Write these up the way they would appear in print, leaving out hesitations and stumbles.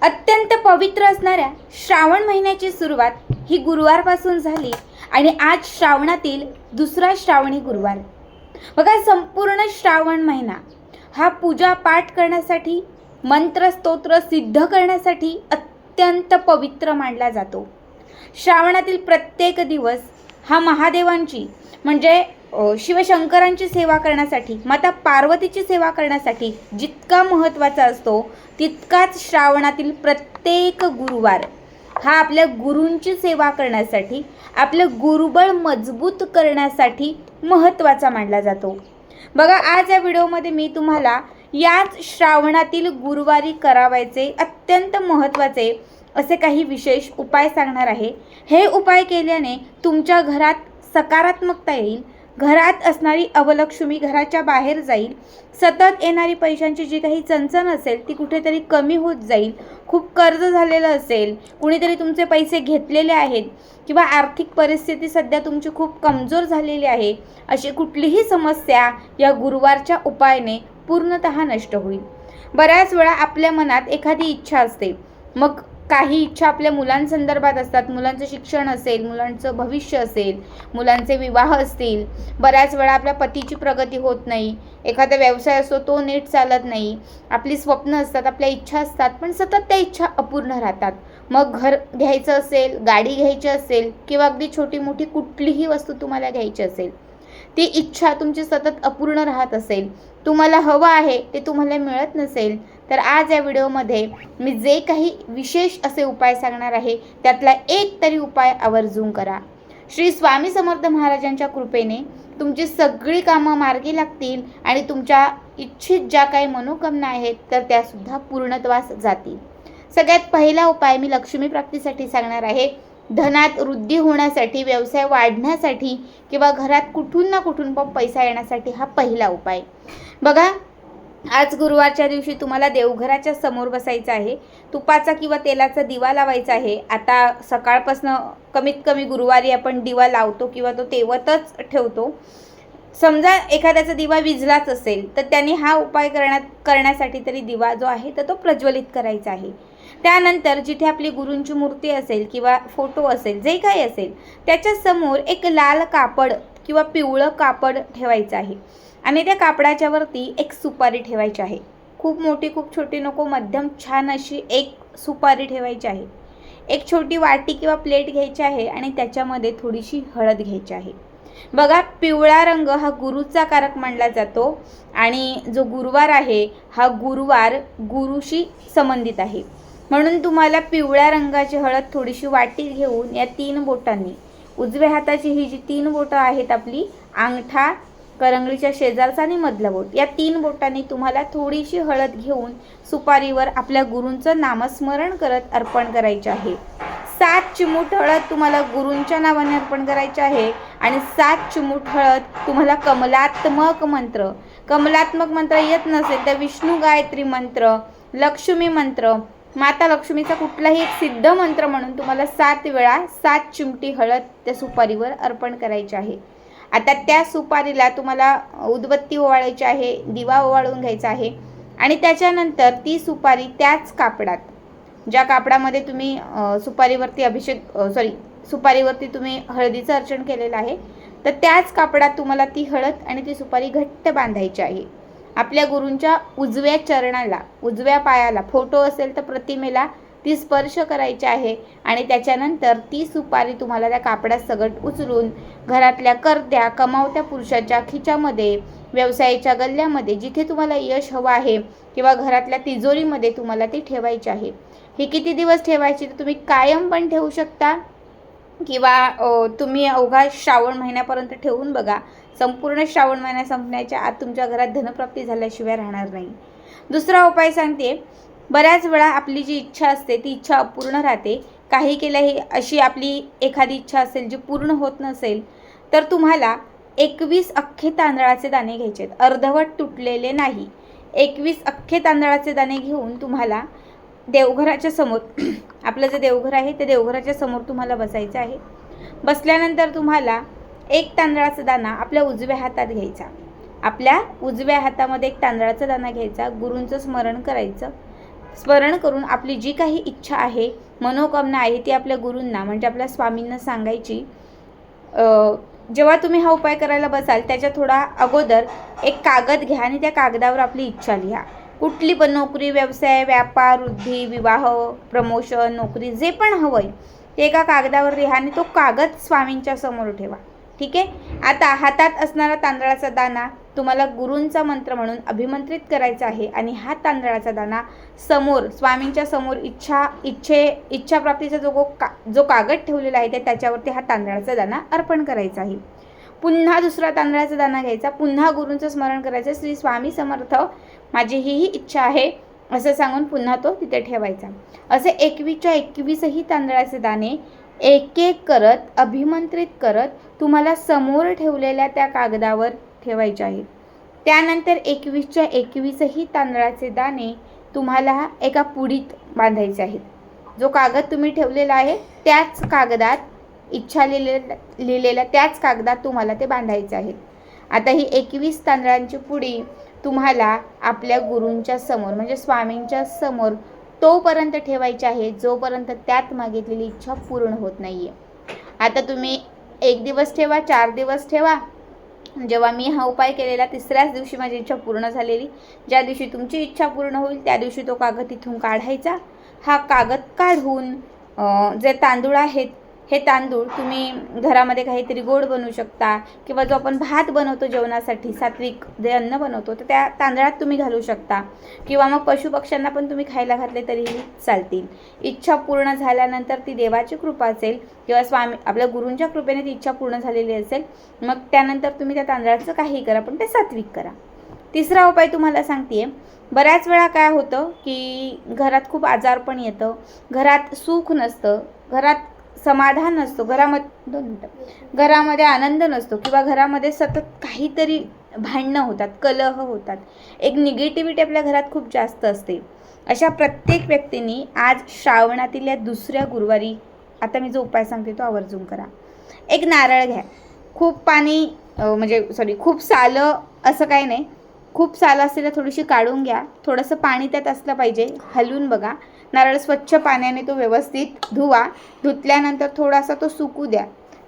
अत्यंत पवित्र असणाऱ्या श्रावण महिन्याची सुरुवात ही गुरुवारपासून झाली आणि आज श्रावणातील दुसरा श्रावणी गुरुवार. बघा, संपूर्ण श्रावण महिना हा पूजा पाठ करण्यासाठी, मंत्र स्तोत्र सिद्ध करण्यासाठी अत्यंत पवित्र मानला जातो. श्रावणातील प्रत्येक दिवस हा महादेवांची म्हणजे शिवशंकरांची सेवा करण्यासाठी, माता पार्वतीची सेवा करण्यासाठी जितका महत्त्वाचा असतो तितकाच श्रावणातील प्रत्येक गुरुवार हा आपल्या गुरूंची सेवा करण्यासाठी, आपलं गुरुबळ मजबूत करण्यासाठी महत्त्वाचा मानला जातो. बघा, आज या व्हिडिओमध्ये मी तुम्हाला याच श्रावणातील गुरुवारी करावायचे अत्यंत महत्त्वाचे असे काही विशेष उपाय सांगणार आहे. हे उपाय केल्याने तुमच्या घरात सकारात्मकता येईल, घरात असणारी अवलक्ष्मी घराच्या बाहेर जाईल, सतत येणारी पैशांची जी काही चणचण असेल ती कुठेतरी कमी होत जाईल, खूप कर्ज झालेलं असेल, कुणीतरी तुमचे पैसे घेतलेले आहेत किंवा आर्थिक परिस्थिती सध्या तुमची खूप कमजोर झालेली आहे, अशी कुठलीही समस्या या गुरुवारच्या उपायाने पूर्णतः नष्ट होईल. बऱ्याच वेळा आपल्या मनात एखादी इच्छा असते, मग काही इच्छा आपल्या मुलांसंदर्भात असतात, मुलांचं शिक्षण असेल, मुलांचं भविष्य असेल, मुलांचे विवाह असतील. बऱ्याच वेळा आपल्या पतीची प्रगती होत नाही, एखादा व्यवसाय असतो तो नीट चालत नाही, आपली स्वप्न असतात, आपल्या इच्छा असतात, पण सतत त्या इच्छा अपूर्ण राहतात. मग घर घ्यायचं असेल, गाडी घ्यायची असेल किंवा अगदी छोटी मोठी कुठलीही वस्तू तुम्हाला घ्यायची असेल, ती इच्छा तुमची सतत अपूर्ण राहत असेल, तुम्हाला हवं आहे ते तुम्हाला मिळत नसेल, तर आज या व्हिडिओमध्ये मी जे काही विशेष असे उपाय सांगणार आहे त्यातला एक तरी उपाय आवर्जून करा. श्री स्वामी समर्थ महाराजांच्या कृपेने तुमची सगळी कामं मार्गी लागतील आणि तुमच्या इच्छित ज्या काही मनोकामना आहेत तर त्यासुद्धा पूर्णत्वास जातील. सगळ्यात पहिला उपाय मी लक्ष्मी प्राप्तीसाठी सांगणार आहे. धनात वृद्धी होण्यासाठी, व्यवसाय वाढण्यासाठी किंवा घरात कुठून ना कुठून पण पैसा येण्यासाठी हा पहिला उपाय. बघा, आज गुरुवारच्या दिवशी तुम्हाला देवघराच्या समोर बसायचं आहे, तुपाचा किंवा तेलाचा दिवा लावायचा आहे. आता सकाळपासून कमीत कमी गुरुवारी आपण दिवा लावतो किंवा तो तेवतच ठेवतो. समजा एखाद्याचा दिवा विझलाच असेल तर त्यांनी हा उपाय करण्यासाठी तरी दिवा जो आहे तर तो प्रज्वलित करायचा आहे. त्यानंतर जिथे आपली गुरूंची मूर्ती असेल किंवा फोटो असेल, जे काही असेल, त्याच्या समोर एक लाल कापड किंवा पिवळं कापड ठेवायचं आहे आणि त्या कापडाच्या वरती एक सुपारी ठेवायची आहे. खूप मोठी खूप छोटी नको, मध्यम छान अशी एक सुपारी ठेवायची आहे. एक छोटी वाटी किंवा प्लेट घ्यायची आहे आणि त्याच्यामध्ये थोडीशी हळद घ्यायची आहे. बघा, पिवळा रंग हा गुरुचा कारक मानला जातो आणि जो गुरुवार आहे हा गुरुवार गुरुशी संबंधित आहे. म्हणून तुम्हाला पिवळ्या रंगाची हळद थोडीशी वाटीत घेऊन या 3 बोटांनी, उजव्या हाताची ही जी 3 बोटं आहेत आपली, अंगठा, करंगळीच्या शेजारचा आणि मधला बोट, या 3 बोटांनी तुम्हाला थोडीशी हळद घेऊन सुपारीवर आपल्या गुरूंचं नामस्मरण करत अर्पण करायचे आहे. 7 चिमूट हळद तुम्हाला गुरूंच्या नावाने अर्पण करायचे आहे आणि 7 चिमूट हळद तुम्हाला कमलात्मक मंत्र येत नसेल तर विष्णू गायत्री मंत्र, लक्ष्मी मंत्र, माता लक्ष्मीचा कुठलाही एक सिद्ध मंत्र म्हणून तुम्हाला 7 वेळा 7 चिमटी हळद त्या सुपारीवर अर्पण करायची आहे. आता त्या सुपारीला तुम्हाला उदबत्ती ओवाळायची आहे, दिवा ओवाळून घ्यायचा आहे आणि त्याच्यानंतर ती सुपारी त्याच कापडात, ज्या कापडामध्ये तुम्ही सुपारीवरती तुम्ही हळदीचं अर्चन केलेलं आहे, तर त्याच कापडात तुम्हाला ती हळद आणि ती सुपारी घट्ट बांधायची आहे. आपल्या गुरूंच्या उजव्या चरणाला, उजव्या पायाला, फोटो असेल तर प्रतिमेला ती स्पर्श करायची आहे आणि त्याच्यानंतर ती सुपारी तुम्हाला त्या कापडात सगट उचलून घरातल्या कर्त्या कमावत्या पुरुषाच्या खिच्यामध्ये, व्यवसायाच्या गल्ल्यामध्ये, जिथे तुम्हाला यश हवं आहे किंवा घरातल्या तिजोरीमध्ये तुम्हाला ती ठेवायची आहे. ही किती दिवस ठेवायची तर तुम्ही कायम पण ठेवू शकता किंवा तुम्ही अवघा श्रावण महिन्यापर्यंत ठेवून बघा. संपूर्ण श्रावण महिना संपण्याच्या आत तुमच्या घरात धनप्राप्ती झाल्याशिवाय राहणार नाही. दुसरा उपाय सांगते. बऱ्याच वेळा आपली जी इच्छा असते ती इच्छा अपूर्ण राहते. काही केल्याही अशी आपली एखादी इच्छा असेल जी पूर्ण होत नसेल तर तुम्हाला 21 अख्खे तांदळाचे दाणे घ्यायचे आहेत, अर्धवट तुटलेले नाही. 21 अख्खे तांदळाचे दाणे घेऊन तुम्हाला देवघराच्या समोर, आपलं जे देवघर आहे ते देवघराच्या समोर तुम्हाला बसायचं आहे. बसल्यानंतर तुम्हाला एक तांदळाचा दाणा आपल्या उजव्या हातात घ्यायचा. आपल्या उजव्या हातामध्ये एक तांदळाचा दाणा घ्यायचा, गुरूंचं स्मरण करायचं. स्मरण करून आपली जी काही इच्छा आहे, मनोकामना आहे, ती आपल्या गुरूंना म्हणजे आपल्या स्वामींना सांगायची. जेव्हा तुम्ही हा उपाय करायला बसाल त्याच्या थोडा अगोदर एक कागद घ्या आणि त्या कागदावर आपली इच्छा लिहा. कुठली पण नोकरी, व्यवसाय, व्यापार, वृद्धी, विवाह, प्रमोशन, नोकरी, जे पण हवंय ते एका कागदावर लिहा आणि तो कागद स्वामींच्या समोर ठेवा. ठीक आहे. आता हातात असणारा तांदळाचा दाणा तुम्हाला गुरूंचा मंत्र म्हणून अभिमंत्रित करायचा आहे आणि हा तांदळाचा दाणा समोर स्वामींच्या समोर इच्छाप्राप्तीचा जो कागद ठेवलेला आहे त्याच्यावरती हा तांदळाचा दाणा अर्पण करायचा आहे. पुन्हा दुसरा तांदळाचा दाणा घ्यायचा, पुन्हा गुरूंचं स्मरण करायचं, श्री स्वामी समर्थ माझी ही इच्छा आहे असं सांगून पुन्हा तो तिथे ठेवायचा. असे 21च्या 21ही तांदळाचे दाणे एक एक करत अभिमंत्रित करत तुम्हाला समोर ठेवलेल्या त्या कागदावर ठेवायचे आहेत. त्यानंतर 21च्या 21ही तांदळाचे दाणे तुम्हाला एका पुडीत बांधायचे आहेत. जो कागद तुम्ही ठेवलेला आहे त्याच कागदात इच्छा लिहिलेल्या त्याच कागदात तुम्हाला ते बांधायचे आहेत. आता ही 21 तांदळांची पुडी तुम्हाला आपल्या गुरूंच्या समोर म्हणजे स्वामींच्या समोर तोपर्यंत ठेवायची आहे जोपर्यंत त्यात मागितलेली इच्छा पूर्ण होत नाहीये. आता तुम्ही 1 दिवस ठेवा, 4 दिवस ठेवा. जेव्हा मी हा उपाय केलेला तिसऱ्याच दिवशी माझी इच्छा पूर्ण झालेली. ज्या दिवशी तुमची इच्छा पूर्ण होईल त्या दिवशी तो कागद तिथून काढायचा. हा कागद काढून जे तांदूळ आहेत हे तांदूळ तुम्ही घरामध्ये काहीतरी गोड बनवू शकता किंवा जो आपण भात बनवतो जेवणासाठी सात्विक जे अन्न बनवतो तर त्या तांदळात तुम्ही घालू शकता किंवा मग पशुपक्ष्यांना पण तुम्ही खायला घातले तरीही चालतील. इच्छा पूर्ण झाल्यानंतर ती देवाची कृपा असेल किंवा स्वामी आपल्या गुरूंच्या कृपेने ती इच्छा पूर्ण झालेली असेल, मग त्यानंतर तुम्ही त्या तांदळाचं काहीही करा पण ते सात्विक करा. तिसरा उपाय तुम्हाला सांगते. बऱ्याच वेळा काय होतं की घरात खूप आजारपण येतं, घरात सुख नसतं, घरात समाधान नसतो, घरामध्ये आनंद नसतो किंवा घरामध्ये सतत काहीतरी भांडणं होतात, कलह होतात, एक निगेटिव्हिटी आपल्या घरात खूप जास्त असते. अशा प्रत्येक व्यक्तींनी आज श्रावणातील या दुसऱ्या गुरुवारी आता मी जो उपाय सांगते तो आवर्जून करा. एक नारळ घ्या. खूप सालं असं काही नाही, खूप सालं असते तर थोडीशी काढून घ्या. थोडंसं पाणी त्यात असलं पाहिजे, हलवून बघा. नारळ स्वच्छ पाण्याने तो व्यवस्थित धुवा. धुतल्यानंतर थोडासा तो सुकू द्या.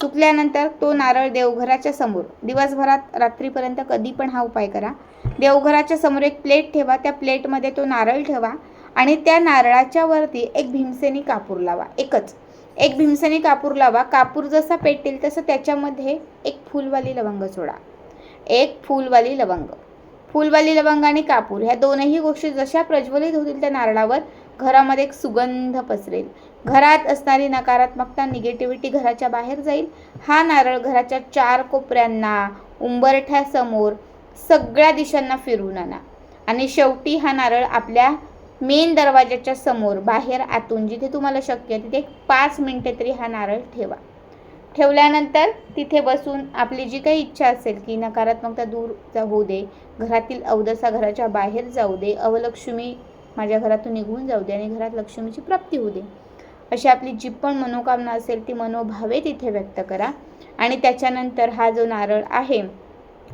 सुकल्यानंतर तो नारळ देवघराच्या समोर दिवसभरात रात्रीपर्यंत कधी पण हा उपाय करा. देवघराच्या समोर एक प्लेट ठेवा. त्या प्लेटमध्ये तो नारळ ठेवा आणि त्या नारळाच्या वरती एक भीमसेनी कापूर लावा. एक भीमसेनी कापूर लावा. कापूर जसा पेटेल तसं त्याच्यामध्ये एक फुलवाली लवंग सोडा. एक फुलवाली लवंग आणि कापूर ह्या दोनही गोष्टी जशा प्रज्वलित होतील त्या नारळावर घरामध्ये एक सुगंध पसरेल. घरात असणारी नकारात्मकता निगेटिव्हिटी घराच्या बाहेर जाईल. हा नारळ घराच्या 4 कोपऱ्यांना उंबरठ्यासमोर सगळ्या दिशांना फिरवून आणा आणि शेवटी हा नारळ आपल्या मेन दरवाजाच्या समोर बाहेर आतून जिथे तुम्हाला शक्य आहे तिथे 5 मिनिटे तरी हा नारळ ठेवा. ठेवल्यानंतर तिथे बसून आपली जी काही इच्छा असेल की नकारात्मकता दूर होऊ दे, घरातील अवदसा घराच्या बाहेर जाऊ दे, अवलक्ष्मी माझ्या घरातून निघून जाऊ दे आणि घरात लक्ष्मीची प्राप्ती होऊ दे, अशी आपली जी पण मनोकामना असेल ती मनोभावे तिथे व्यक्त करा. आणि त्याच्यानंतर हा जो नारळ आहे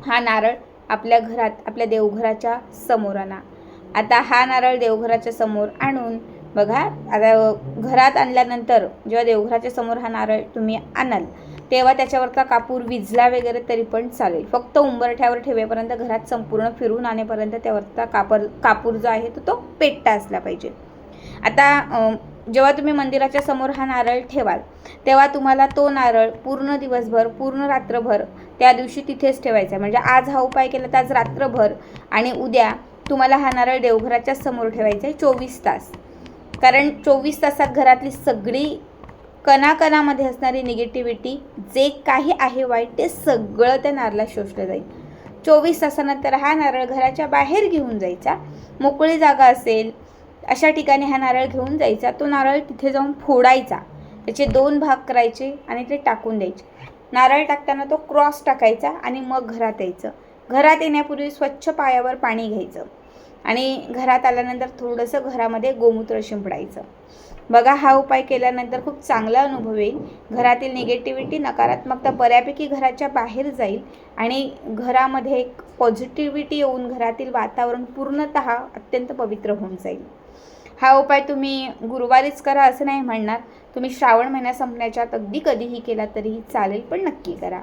हा नारळ आपल्या घरात आपल्या देवघराच्या समोर आणा. आता हा नारळ देवघराच्या समोर आणून बघा. आता घरात आणल्यानंतर जेव्हा देवघराच्या समोर हा नारळ तुम्ही आणाल तेव्हा त्याच्यावरचा कापूर विझला वगैरे तरी पण चालेल. फक्त उंबरठ्यावर ठेवेपर्यंत घरात संपूर्ण फिरून आणेपर्यंत त्यावरचा कापूर जो आहे तो पेटता असला पाहिजे. आता जेव्हा तुम्ही मंदिराच्या समोर हा नारळ ठेवाल तेव्हा तुम्हाला तो नारळ पूर्ण दिवसभर पूर्ण रात्रभर त्या दिवशी तिथेच ठेवायचा. म्हणजे आज हा उपाय केला तर आज रात्रभर आणि उद्या तुम्हाला हा नारळ देवघराच्या समोर ठेवायचा आहे 24 तास. कारण 24 तासात घरातली सगळी कणाकणामध्ये असणारी निगेटिव्हिटी जे काही आहे वाईट ते सगळं त्या नारळात शोषलं जाईल. 24 तासानंतर हा नारळ घराच्या बाहेर घेऊन जायचा. मोकळी जागा असेल अशा ठिकाणी हा नारळ घेऊन जायचा. तो नारळ तिथे जाऊन फोडायचा, त्याचे 2 भाग करायचे आणि ते टाकून द्यायचे. नारळ टाकताना तो क्रॉस टाकायचा आणि मग घरात यायचं. घरात येण्यापूर्वी स्वच्छ पायावर पाणी घ्यायचं आणि घरात आल्यानंतर थोडंसं घरामध्ये गोमूत्र शिंपडायचं. बघा हा उपाय केल्यानंतर खूप चांगला अनुभव येईल. घरातील निगेटिव्हिटी नकारात्मकता बऱ्यापैकी घराच्या बाहेर जाईल आणि घरामध्ये एक पॉझिटिव्हिटी येऊन घरातील वातावरण पूर्णतः अत्यंत पवित्र होऊन जाईल. हा उपाय तुम्ही गुरुवारीच करा असं नाही म्हणणार, तुम्ही श्रावण महिना संपण्याच्या आत अगदी कधीही केला तरीही चालेल, पण नक्की करा.